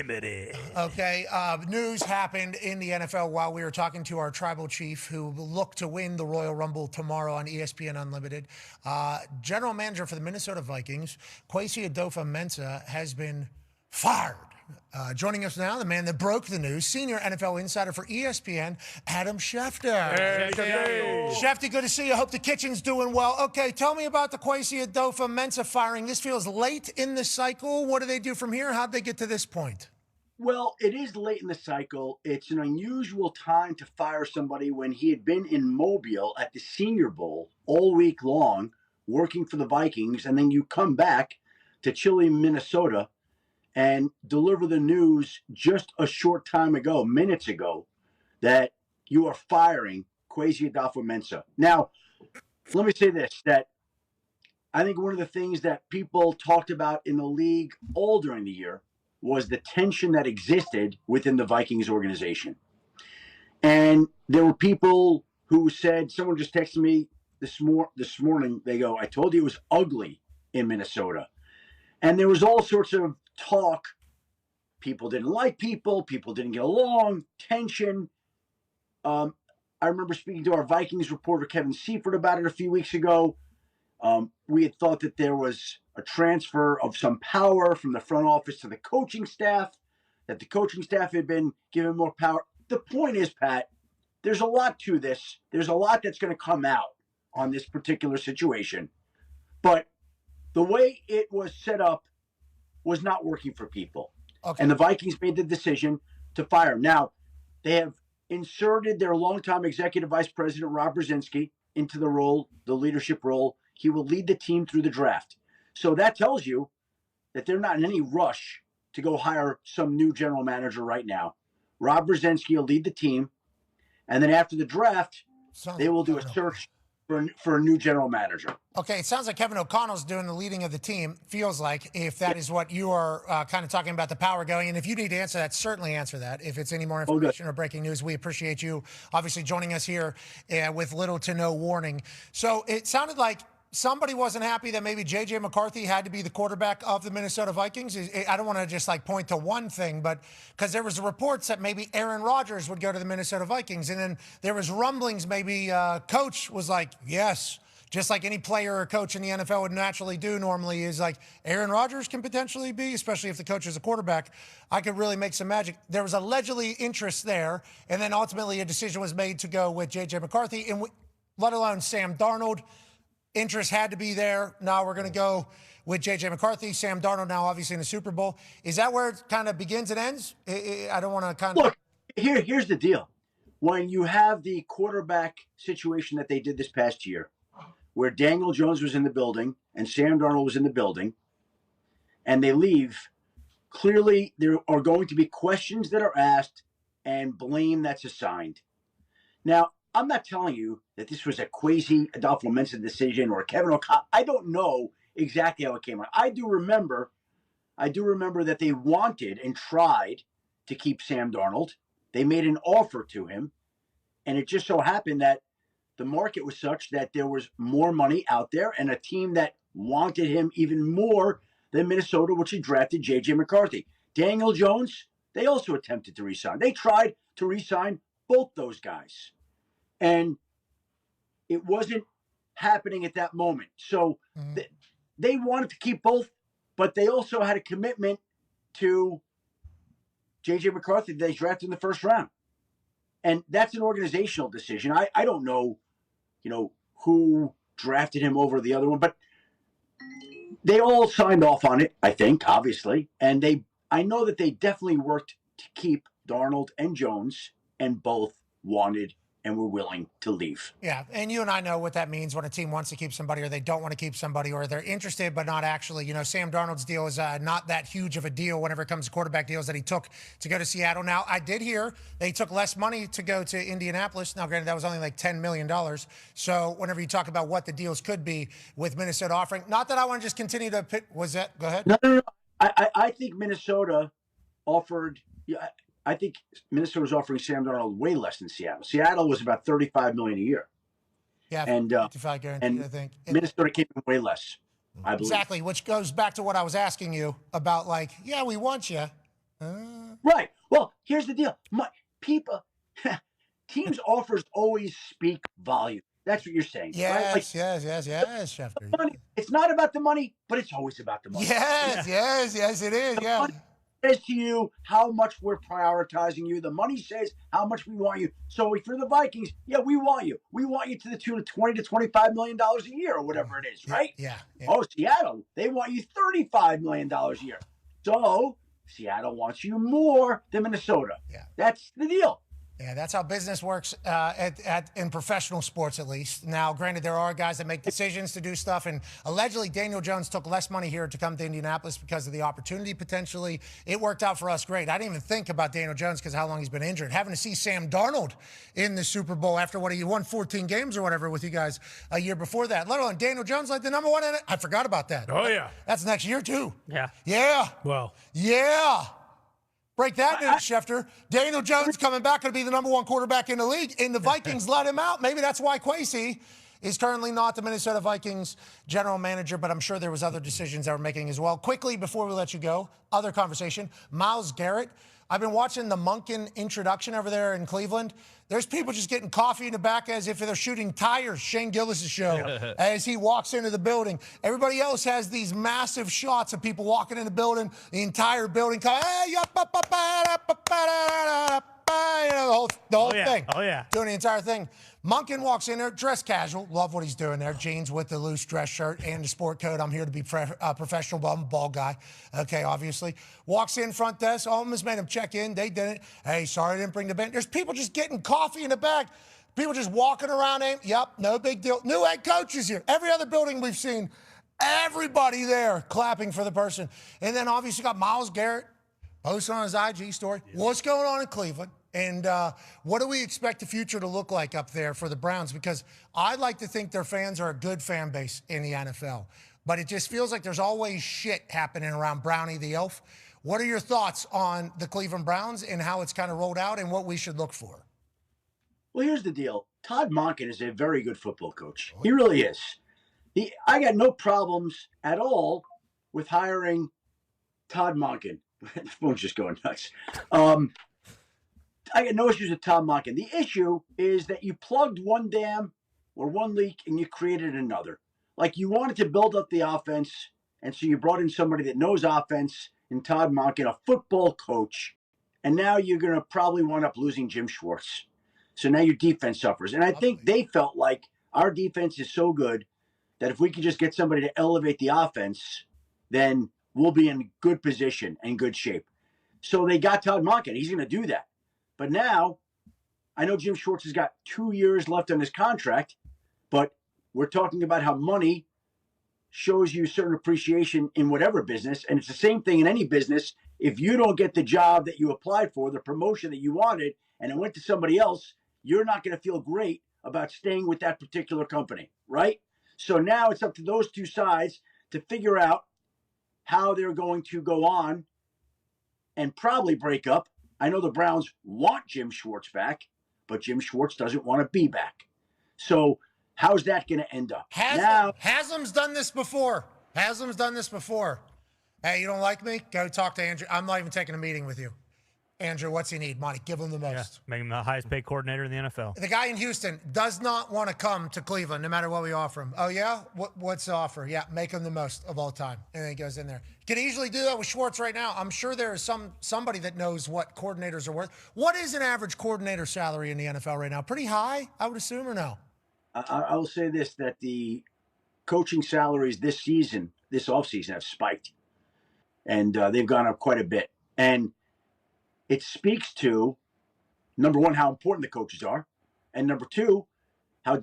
Unlimited. Okay, news happened in the NFL while we were talking to our tribal chief who will look to win the Royal Rumble tomorrow on ESPN Unlimited. General manager for the Minnesota Vikings, Kwesi Adofo-Mensah, has been fired. Joining us now, the man that broke the news, senior NFL insider for ESPN, Adam Schefter. Hey. Schefter, good to see you. Hope the kitchen's doing well. Okay, tell me about the Kwesi Adofo-Mensah firing. This feels late in the cycle. What do they do from here? How'd they get to this point? Well, it is late in the cycle. It's an unusual time to fire somebody when he had been in Mobile at the Senior Bowl all week long, working for the Vikings, and then you come back to chilly Minnesota and deliver the news just a short time ago, minutes ago, that you are firing Kwesi Adofo-Mensah. Now, let me say this, that I think one of the things that people talked about in the league all during the year was the tension that existed within the Vikings organization. And there were people who said, someone just texted me this morning, they go, I told you it was ugly in Minnesota. And there was all sorts of talk. People didn't like people didn't get along, tension. I remember speaking to our Vikings reporter, Kevin Seifert, about it a few weeks ago. We had thought that there was a transfer of some power from the front office to the coaching staff, that the coaching staff had been given more power. The point is, Pat, there's a lot to this. There's a lot that's going to come out on this particular situation. But the way it was set up was not working for people. Okay. And the Vikings made the decision to fire him. Now, they have inserted their longtime executive vice president, Rob Brzezinski, into the role, the leadership role. He will lead the team through the draft. So that tells you that they're not in any rush to go hire some new general manager right now. Rob Brzezinski will lead the team. And then after the draft, they will do a search for a new general manager. Okay, it sounds like Kevin O'Connell's doing the leading of the team, feels like, if that is what you are kind of talking about, the power going. And if you need to answer that, certainly answer that. If it's any more information or breaking news, we appreciate you obviously joining us here with little to no warning. So it sounded like somebody wasn't happy that maybe J.J. McCarthy had to be the quarterback of the Minnesota Vikings. I don't want to just like point to one thing, but because there was reports that maybe Aaron Rodgers would go to the Minnesota Vikings. And then there was rumblings maybe coach was like, yes, just like any player or coach in the NFL would naturally do normally is like Aaron Rodgers can potentially be, especially if the coach is a quarterback. I could really make some magic. There was allegedly interest there. And then ultimately a decision was made to go with J.J. McCarthy, and let alone Sam Darnold. Interest had to be there. Now we're going to go with J.J. McCarthy. Sam Darnold now obviously in the Super Bowl. Is that where it kind of begins and ends? I don't want to kind of... Look, here's the deal. When you have the quarterback situation that they did this past year, where Daniel Jones was in the building and Sam Darnold was in the building, and they leave, clearly there are going to be questions that are asked and blame that's assigned. Now, I'm not telling you that this was a Kwesi Adofo-Mensah decision or Kevin O'Connell. I don't know exactly how it came out. I do remember that they wanted and tried to keep Sam Darnold. They made an offer to him, and it just so happened that the market was such that there was more money out there and a team that wanted him even more than Minnesota, which had drafted J.J. McCarthy. Daniel Jones, they also attempted to re-sign. They tried to re-sign both those guys. And it wasn't happening at that moment. So they wanted to keep both, but they also had a commitment to J.J. McCarthy that they drafted in the first round. And that's an organizational decision. I don't know, who drafted him over the other one, but they all signed off on it, I think, obviously. And I know that they definitely worked to keep Darnold and Jones, and both wanted and were willing to leave. Yeah, and you and I know what that means when a team wants to keep somebody or they don't want to keep somebody or they're interested but not actually. Sam Darnold's deal is not that huge of a deal whenever it comes to quarterback deals that he took to go to Seattle. Now, I did hear they took less money to go to Indianapolis. Now, granted, that was only like $10 million. So whenever you talk about what the deals could be with Minnesota offering, not that I want to just continue to pick. Was that? Go ahead. No. I think Minnesota offered I think Minnesota was offering Sam Darnold way less than Seattle. Seattle was about $35 million a year. Yeah, and 55 guaranteed, I think. Minnesota came in way less, I believe. Exactly, which goes back to what I was asking you about, we want you. Right. Well, here's the deal. People, teams' offers always speak volume. That's what you're saying, right? Like, Yes, Schefter. money. It's not about the money, but it's always about the money. Yes, it is. Yeah. Money says to you how much we're prioritizing you. The money says how much we want you. So if you're the Vikings, yeah, we want you. We want you to the tune of $20 to $25 million a year or whatever it is, right? Yeah. Oh, Seattle, they want you $35 million a year. So Seattle wants you more than Minnesota. Yeah. That's the deal. Yeah, that's how business works in professional sports, at least. Now, granted, there are guys that make decisions to do stuff, and allegedly Daniel Jones took less money here to come to Indianapolis because of the opportunity, potentially. It worked out for us great. I didn't even think about Daniel Jones because of how long he's been injured. Having to see Sam Darnold in the Super Bowl after he won 14 games or whatever with you guys a year before that, let alone Daniel Jones like the number one in it. I forgot about that. Oh, yeah. That's next year, too. Yeah. Well. Yeah. Break that news, Schefter. Daniel Jones coming back, going to be the number one quarterback in the league, and the Vikings let him out. Maybe that's why Kwesi is currently not the Minnesota Vikings general manager, but I'm sure there was other decisions they were making as well. Quickly, before we let you go, other conversation. Myles Garrett. I've been watching the Monken introduction over there in Cleveland. There's people just getting coffee in the back as if they're shooting tires, Shane Gillis' show, as he walks into the building. Everybody else has these massive shots of people walking in the building, the entire building, the whole thing. Oh, yeah. Doing the entire thing. Monken walks in there, dressed casual. Love what he's doing there. Jeans with the loose dress shirt and the sport coat. I'm here to be professional, but I'm a ball guy. Okay, obviously. Walks in front desk. Almost made him check in. They didn't. Hey, sorry I didn't bring the bench. There's people just getting coffee in the back. People just walking around. Yep, no big deal. New head coach is here. Every other building we've seen, everybody there clapping for the person. And then obviously got Myles Garrett posting on his IG story. Yeah. What's going on in Cleveland? And what do we expect the future to look like up there for the Browns? Because I like to think their fans are a good fan base in the NFL. But it just feels like there's always shit happening around Brownie the Elf. What are your thoughts on the Cleveland Browns and how it's kind of rolled out and what we should look for? Well, here's the deal. Todd Monken is a very good football coach. He really is. I got no problems at all with hiring Todd Monken. The phone's just going nuts. I got no issues with Todd Monken. The issue is that you plugged one dam or one leak and you created another. Like you wanted to build up the offense, and so you brought in somebody that knows offense in Todd Monken, a football coach, and now you're going to probably wind up losing Jim Schwartz. So now your defense suffers. And I think they felt like our defense is so good that if we could just get somebody to elevate the offense, then we'll be in good position and good shape. So they got Todd Monken. He's going to do that. But now, I know Jim Schwartz has got 2 years left on his contract, but we're talking about how money shows you certain appreciation in whatever business. And it's the same thing in any business. If you don't get the job that you applied for, the promotion that you wanted, and it went to somebody else, you're not going to feel great about staying with that particular company, right? So now it's up to those two sides to figure out how they're going to go on and probably break up. I know the Browns want Jim Schwartz back, but Jim Schwartz doesn't want to be back. So how's that going to end up? Haslam's done this before. Hey, you don't like me? Go talk to Andrew. I'm not even taking a meeting with you. Andrew, what's he need? Money. Give him the most. Yeah, make him the highest paid coordinator in the NFL. The guy in Houston does not want to come to Cleveland no matter what we offer him. Oh, yeah? What's the offer? Yeah, make him the most of all time. And then he goes in there. Can easily do that with Schwartz right now. I'm sure there is somebody that knows what coordinators are worth. What is an average coordinator salary in the NFL right now? Pretty high, I would assume, or no? I will say this, that the coaching salaries this offseason have spiked. And they've gone up quite a bit. And it speaks to, number one, how important the coaches are, and number two, how